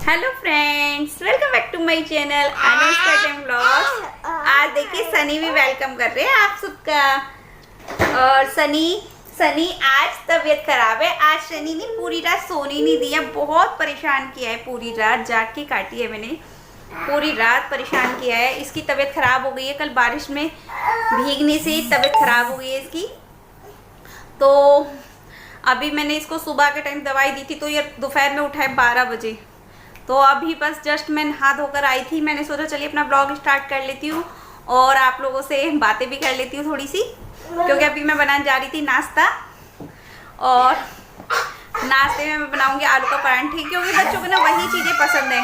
Hello friends, welcome back to my channel Anushka टेम vlogs. आज देखिए सनी भी वेलकम कर रहे हैं आप सबका। और सनी आज तबीयत खराब है। आज सनी ने पूरी रात सोने नहीं दिया, बहुत परेशान किया है। पूरी रात जाग के काटी है मैंने, पूरी रात परेशान किया है। इसकी तबीयत खराब हो गई है, कल बारिश में भीगने से तबीयत खराब हो गई है इसकी। तो अभी मैंने इसको सुबह के टाइम दवाई दी थी, तो ये दोपहर में उठा है 12 बजे। तो अभी बस जस्ट मैं नहा धोकर आई थी। मैंने सोचा चलिए अपना ब्लॉग स्टार्ट कर लेती हूँ और आप लोगों से बातें भी कर लेती हूँ थोड़ी सी, क्योंकि अभी मैं बनाने जा रही थी नाश्ता। और नाश्ते में मैं बनाऊंगी आलू का परांठे, क्योंकि बच्चों को ना वही चीज़ें पसंद है।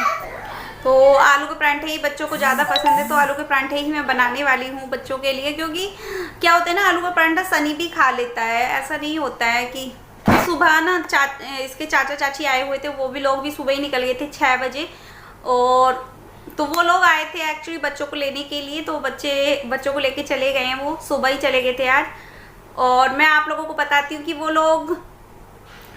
तो आलू के परांठे ही बच्चों को ज़्यादा पसंद है, तो आलू के परांठे ही मैं बनाने वाली हूँ बच्चों के लिए। क्योंकि क्या होता है ना, आलू का परांठा सनी भी खा लेता है। ऐसा नहीं होता है कि सुबह ना इसके चाचा चाची आए हुए थे, वो भी लोग भी सुबह ही निकल गए थे 6 बजे। और तो वो लोग आए थे एक्चुअली बच्चों को लेने के लिए, तो बच्चों को लेके चले गए हैं। वो सुबह ही चले गए थे आज। और मैं आप लोगों को बताती हूँ कि वो लोग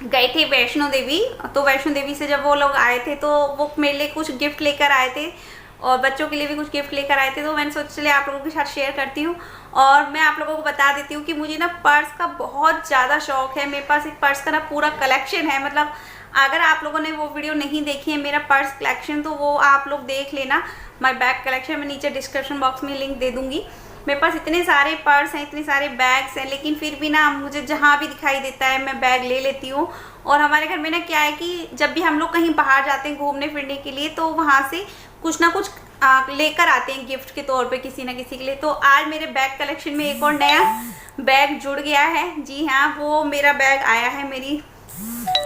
गए थे वैष्णो देवी। तो वैष्णो देवी से जब वो लोग आए थे तो वो मेरे लिए कुछ गिफ्ट लेकर आए थे और बच्चों के लिए भी कुछ गिफ्ट लेकर आए थे। तो मैंने सोचा चलिए आप लोगों के साथ शेयर करती हूँ। और मैं आप लोगों को बता देती हूँ कि मुझे ना पर्स का बहुत ज़्यादा शौक है। मेरे पास एक पर्स का ना पूरा कलेक्शन है। मतलब अगर आप लोगों ने वो वीडियो नहीं देखी है मेरा पर्स कलेक्शन, तो वो आप लोग देख लेना। माय बैग कलेक्शन, मैं नीचे डिस्क्रिप्शन बॉक्स में लिंक दे दूँगी। मेरे पास इतने सारे पर्स हैं, इतने सारे बैग्स हैं, लेकिन फिर भी ना मुझे जहाँ भी दिखाई देता है मैं बैग ले लेती हूँ। और हमारे घर में ना क्या है कि जब भी हम लोग कहीं बाहर जाते हैं घूमने फिरने के लिए, तो वहाँ से कुछ ना कुछ लेकर आते हैं गिफ्ट के तौर पे किसी ना किसी के लिए। तो आज मेरे बैग कलेक्शन में एक और नया बैग जुड़ गया है। जी हाँ, वो मेरा बैग आया है मेरी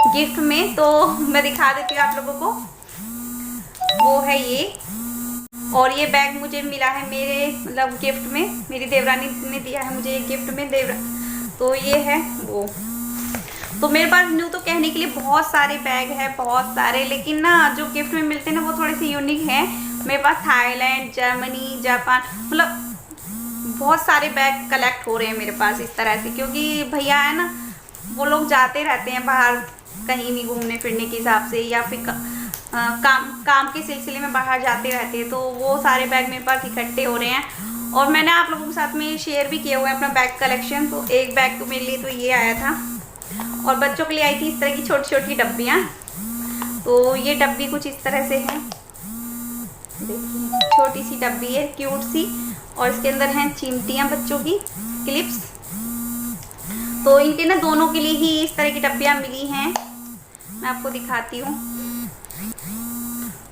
गिफ्ट में, तो मैं दिखा देती हूँ आप लोगों को। वो है ये, और ये बैग मुझे मिला है मेरे मतलब गिफ्ट में। मेरी देवरानी ने दिया है मुझे ये गिफ्ट में तो ये है वो। तो मेरे पास न्यू तो कहने के लिए बहुत सारे बैग है, बहुत सारे, लेकिन ना जो गिफ्ट में मिलते हैं ना वो थोड़े से यूनिक हैं। मेरे पास थाईलैंड, जर्मनी, जापान, मतलब बहुत सारे बैग कलेक्ट हो रहे हैं मेरे पास इस तरह से। क्योंकि भैया है ना, वो लोग जाते रहते हैं बाहर कहीं भी घूमने फिरने के हिसाब से, या फिर काम के सिलसिले में बाहर जाते रहते हैं। तो वो सारे बैग मेरे पास इकट्ठे हो रहे हैं और मैंने आप लोगों के साथ में शेयर भी किया हुआ है अपना बैग कलेक्शन। तो एक बैग तो मेरे लिए तो ये आया था, और बच्चों के लिए आई थी इस तरह की छोटी छोटी डब्बियाँ। तो ये डब्बी कुछ इस तरह से है, देखिए छोटी सी डब्बी है, क्यूट सी। और इसके अंदर हैं चिमटियाँ बच्चों की, क्लिप्स। तो इनके ना दोनों के लिए ही इस तरह की डब्बियाँ मिली हैं। मैं आपको दिखाती हूँ।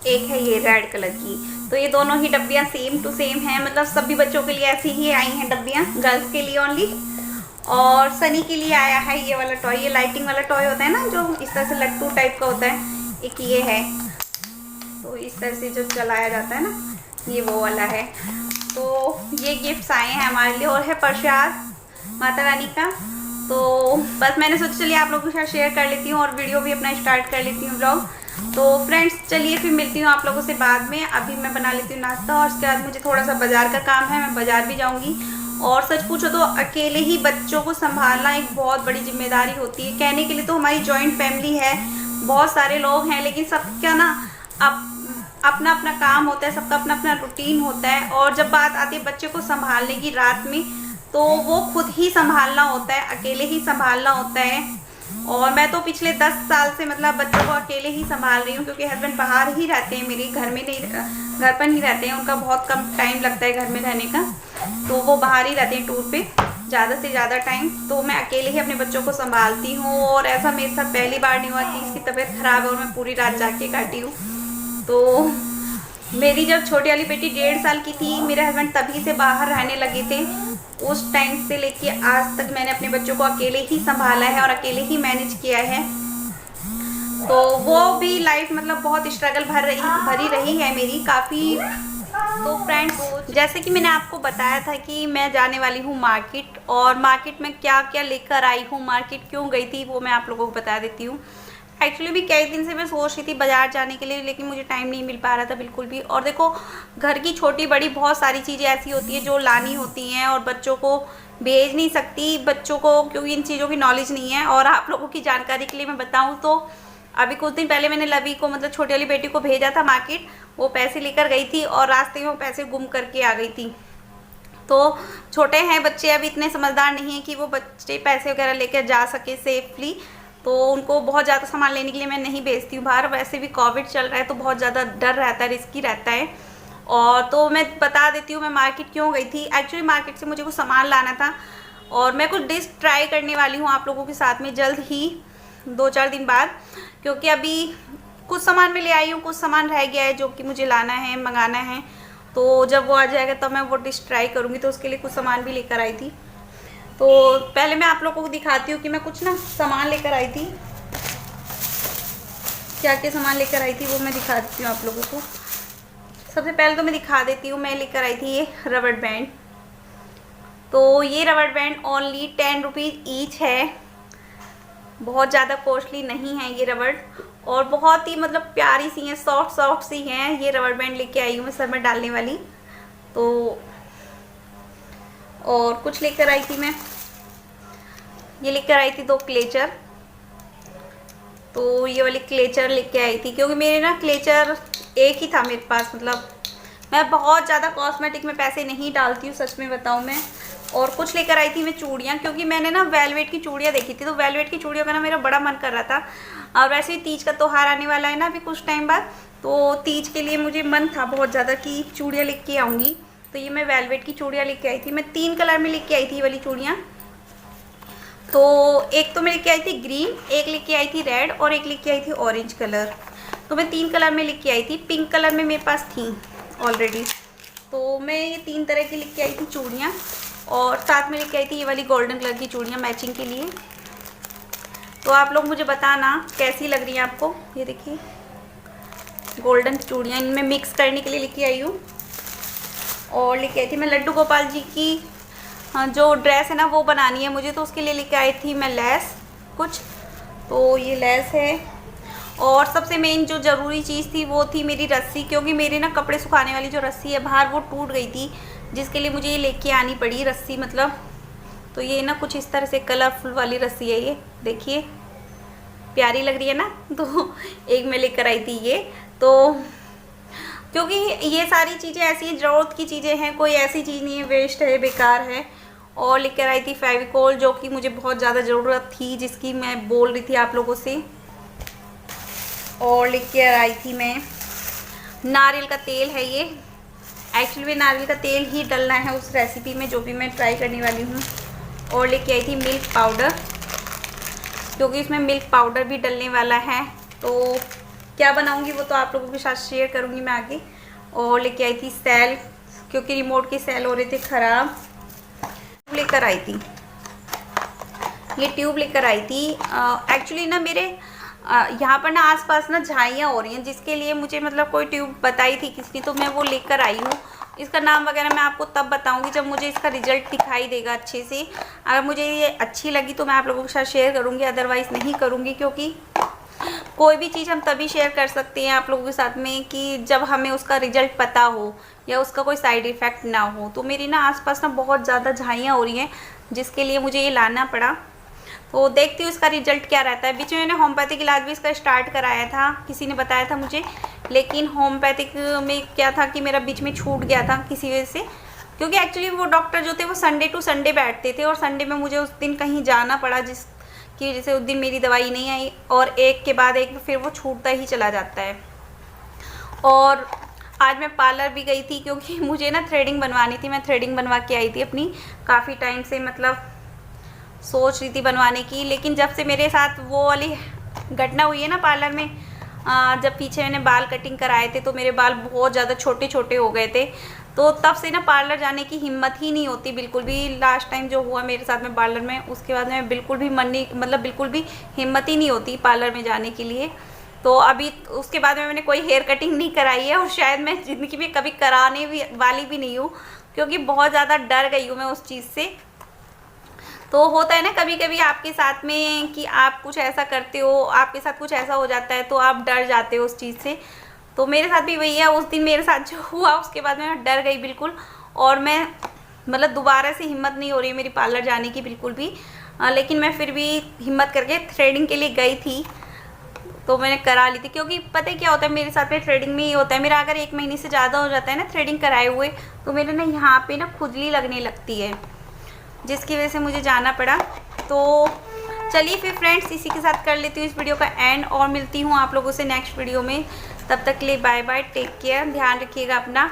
एक है ये रेड कलर की, तो ये दोनों ही डब्बियाँ सेम टू सेम हैं। मतलब सभी बच्चों के लिए ऐसी ही आई हैं डब्बियाँ, गर्ल्स के लिए ओनली। और सनी के लिए आया है ये वाला टॉय, ये लाइटिंग वाला टॉय होता है ना, जो इस तरह से लट्टू टाइप का होता है, एक ये है। तो इस तरह से जो चलाया जाता है ना, ये वो वाला है। तो ये गिफ्ट्स आए हैं हमारे लिए, और है प्रसाद माता रानी का। तो बस मैंने सोचा चलिए आप लोगों के साथ शेयर कर लेती हूँ और वीडियो भी अपना स्टार्ट कर लेती हूँ ब्लॉग। तो फ्रेंड्स चलिए फिर मिलती हूँ आप लोगों से बाद में। अभी मैं बना लेती हूँ नाश्ता, और उसके बाद मुझे थोड़ा सा बाजार का काम है, मैं बाजार भी जाऊँगी। और सच पूछो तो अकेले ही बच्चों को संभालना एक बहुत बड़ी जिम्मेदारी होती है। कहने के लिए तो हमारी जॉइंट फैमिली है, बहुत सारे लोग हैं, लेकिन सबका ना अपना अपना काम होता है, सबका अपना अपना रूटीन होता है। और जब बात आती है बच्चे को संभालने की रात में, तो वो खुद ही संभालना होता है, अकेले ही संभालना होता है। और मैं तो पिछले 10 साल से मतलब बच्चों को अकेले ही संभाल रही हूँ, क्योंकि हस्बैंड बाहर ही रहते हैं, मेरे घर में नहीं, घर पर नहीं रहते हैं। उनका बहुत कम टाइम लगता है घर में रहने का, तो वो बाहर ही रहते हैं टूर पे ज़्यादा से ज़्यादा टाइम। तो मैं अकेले ही अपने बच्चों को संभालती हूँ। और ऐसा मेरे साथ पहली बार नहीं हुआ कि इसकी तबीयत ख़राब है और मैं पूरी रात जाके काटी हूँ। तो मेरी जब छोटी वाली बेटी 1.5 साल की थी, मेरे हस्बैंड तभी से बाहर रहने लगे थे। उस टाइम से लेके आज तक मैंने अपने बच्चों को अकेले ही संभाला है और अकेले ही मैनेज किया है। तो वो भी लाइफ मतलब बहुत स्ट्रगल भरी रही है मेरी काफ़ी। तो फ्रेंड्स जैसे कि मैंने आपको बताया था कि मैं जाने वाली हूँ मार्केट, और मार्केट में क्या क्या लेकर आई हूँ, मार्केट क्यों गई थी, वो मैं आप लोगों को बता देती हूँ। एक्चुअली भी कई दिन से मैं सोच रही थी बाजार जाने के लिए, लेकिन मुझे टाइम नहीं मिल पा रहा था बिल्कुल भी। और देखो घर की छोटी बड़ी बहुत सारी चीज़ें ऐसी होती है जो लानी होती हैं, और बच्चों को भेज नहीं सकती बच्चों को, क्योंकि इन चीज़ों की नॉलेज नहीं है। और आप लोगों की जानकारी के लिए मैं बताऊँ तो अभी कुछ दिन पहले मैंने लवी को मतलब छोटी वाली बेटी को भेजा था मार्केट, वो पैसे लेकर गई थी और रास्ते में वो पैसे गुम करके आ गई थी। तो छोटे हैं बच्चे, अभी इतने समझदार नहीं हैं कि वो बच्चे पैसे वगैरह लेकर जा सके सेफली, तो उनको बहुत ज़्यादा सामान लेने के लिए मैं नहीं भेजती हूँ बाहर। वैसे भी कोविड चल रहा है तो बहुत ज़्यादा डर रहता है, रिस्की रहता है। और तो मैं बता देती हूँ मैं मार्केट क्यों गई थी। एक्चुअली मार्केट से मुझे कुछ सामान लाना था और मैं कुछ डिश ट्राई करने वाली हूँ आप लोगों के साथ में जल्द ही, 2-4 दिन बाद, क्योंकि अभी कुछ सामान मैं ले आई हूँ, कुछ सामान रह गया है जो कि मुझे लाना है, मंगाना है। तो जब वो आ जाएगा तब मैं वो डिश ट्राई करूँगी, तो उसके लिए कुछ सामान भी लेकर आई थी। तो पहले मैं आप लोगों को दिखाती हूँ कि मैं कुछ ना सामान लेकर आई थी, क्या क्या सामान लेकर आई थी वो मैं दिखाती हूँ आप लोगों को। सबसे पहले तो मैं दिखा देती हूँ, मैं लेकर आई थी ये रबड़ बैंड। तो ये रबड़ बैंड ओनली 10 रुपीज़ ईच है, बहुत ज़्यादा कॉस्टली नहीं है ये रबड़, और बहुत ही मतलब प्यारी सी हैं, सॉफ्ट सॉफ्ट सी हैं। ये रबड़ बैंड लेके आई हूँ मैं सर में डालने वाली। तो और कुछ लेकर आई थी मैं, ये लेकर आई थी 2 क्लेचर। तो ये वाली क्लेचर लेके आई थी क्योंकि मेरे ना क्लेचर एक ही था मेरे पास, मतलब मैं बहुत ज़्यादा कॉस्मेटिक में पैसे नहीं डालती हूँ, सच में बताऊँ मैं। और कुछ लेकर आई थी मैं चूड़ियाँ, क्योंकि मैंने ना वेलवेट की चूड़ियाँ देखी थी, तो वेलवेट की चूड़ियों का ना मेरा बड़ा मन कर रहा था। और वैसे ही तीज का त्योहार आने वाला है ना अभी कुछ टाइम बाद, तो तीज के लिए मुझे मन था बहुत ज़्यादा कि चूड़ियाँ लेके आऊँगी। तो ये मैं वेलवेट की चूड़ियाँ लेके आई थी, मैं 3 कलर में लेके आई थी ये वाली चूड़ियाँ। तो एक तो मैं लेके आई थी ग्रीन, एक लेके आई थी रेड और एक लेके आई थी ऑरेंज कलर। तो मैं 3 कलर में लेके आई थी, पिंक कलर में मेरे पास थी ऑलरेडी। तो मैं ये 3 तरह की लेके आई थी चूड़ियाँ, और साथ में लेके आई थी ये वाली गोल्डन कलर की चूड़ियाँ मैचिंग के लिए। तो आप लोग मुझे बताना कैसी लग रही हैं आपको। ये देखिए गोल्डन चूड़ियाँ, इनमें मिक्स करने के लिए लेके आई हूँ। और लेके आई थी मैं लड्डू गोपाल जी की जो ड्रेस है ना वो बनानी है मुझे, तो उसके लिए लेके आई थी मैं लेस कुछ। तो ये लेस है, और सबसे मेन जो ज़रूरी चीज़ थी वो थी मेरी रस्सी, क्योंकि मेरे ना कपड़े सुखाने वाली जो रस्सी है बाहर वो टूट गई थी, जिसके लिए मुझे ये लेके आनी पड़ी रस्सी मतलब। तो ये ना कुछ इस तरह से कलरफुल वाली रस्सी है, ये देखिए प्यारी लग रही है ना। तो एक मैं लेकर आई थी ये, तो क्योंकि ये सारी चीज़ें ऐसी ज़रूरत की चीज़ें हैं, कोई ऐसी चीज़ नहीं है वेस्ट है बेकार है। और लेकर आई थी फेविकोल, जो कि मुझे बहुत ज़्यादा ज़रूरत थी, जिसकी मैं बोल रही थी आप लोगों से। और लेकर आई थी मैं नारियल का तेल है ये, एक्चुअली में नारियल का तेल ही डलना है उस रेसिपी में जो भी मैं ट्राई करने वाली हूँ। और लेके आई थी मिल्क पाउडर, क्योंकि इसमें मिल्क पाउडर भी डलने वाला है। तो क्या बनाऊँगी वो तो आप लोगों के साथ शेयर करूँगी मैं आगे। और लेके आई थी सेल, क्योंकि रिमोट के सेल हो रहे थे ख़राब। लेकर आई थी ये ट्यूब लेकर आई थी। एक्चुअली ना मेरे यहाँ पर ना आसपास ना झाइयाँ हो रही हैं, जिसके लिए मुझे मतलब कोई ट्यूब बताई थी किसी ने, तो मैं वो लेकर आई हूँ। इसका नाम वगैरह मैं आपको तब बताऊँगी जब मुझे इसका रिजल्ट दिखाई देगा अच्छे से। अगर मुझे ये अच्छी लगी तो मैं आप लोगों के साथ शेयर करूँगी, अदरवाइज़ नहीं करूँगी, क्योंकि कोई भी चीज़ हम तभी शेयर कर सकते हैं आप लोगों के साथ में कि जब हमें उसका रिजल्ट पता हो या उसका कोई साइड इफ़ेक्ट ना हो। तो मेरी ना आसपास ना बहुत ज़्यादा झाइयाँ हो रही हैं, जिसके लिए मुझे ये लाना पड़ा। तो देखती हूँ इसका रिजल्ट क्या रहता है। बीच में मैंने होम्योपैथिक इलाज भी इसका स्टार्ट कराया था, किसी ने बताया था मुझे, लेकिन होम्योपैथिक में क्या था कि मेरा बीच में छूट गया था किसी वजह से, क्योंकि एक्चुअली वो डॉक्टर जो थे वो संडे टू संडे बैठते थे, और संडे में मुझे उस दिन कहीं जाना पड़ा, जिसकी वजह से उस दिन मेरी दवाई नहीं आई, और एक के बाद एक फिर वो छूटता ही चला जाता है। और आज मैं पार्लर भी गई थी, क्योंकि मुझे ना थ्रेडिंग बनवानी थी। मैं थ्रेडिंग बनवा के आई थी अपनी, काफ़ी टाइम से मतलब सोच रही थी बनवाने की, लेकिन जब से मेरे साथ वो वाली घटना हुई है ना पार्लर में, जब पीछे मैंने बाल कटिंग कराए थे तो मेरे बाल बहुत ज़्यादा छोटे छोटे हो गए थे, तो तब से ना पार्लर जाने की हिम्मत ही नहीं होती बिल्कुल भी। लास्ट टाइम जो हुआ मेरे साथ में पार्लर में, उसके बाद में बिल्कुल भी मन नहीं, मतलब बिल्कुल भी हिम्मत ही नहीं होती पार्लर में जाने के लिए। तो अभी उसके बाद में मैंने कोई हेयर कटिंग नहीं कराई है, और शायद मैं ज़िंदगी में कभी कराने वाली भी नहीं हूँ, क्योंकि बहुत ज़्यादा डर गई हूँ मैं उस चीज़ से। तो होता है ना कभी कभी आपके साथ में कि आप कुछ ऐसा करते हो, आपके साथ कुछ ऐसा हो जाता है तो आप डर जाते हो उस चीज़ से। तो मेरे साथ भी वही है, उस दिन मेरे साथ जो हुआ उसके बाद मैं डर गई बिल्कुल, और मैं मतलब दोबारा से हिम्मत नहीं हो रही मेरी पार्लर जाने की बिल्कुल भी। लेकिन मैं फिर भी हिम्मत करके थ्रेडिंग के लिए गई थी। तो मैंने करा ली थी, क्योंकि पता है क्या होता है मेरे साथ में थ्रेडिंग में ये होता है, मेरा अगर 1 महीने से ज़्यादा हो जाता है ना थ्रेडिंग कराए हुए, तो मेरे ना यहाँ पे ना खुजली लगने लगती है, जिसकी वजह से मुझे जाना पड़ा। तो चलिए फिर फ्रेंड्स, इसी के साथ कर लेती हूँ इस वीडियो का एंड, और मिलती हूँ आप लोगों से नेक्स्ट वीडियो में। तब तक के लिए बाय बाय, टेक केयर, ध्यान रखिएगा अपना।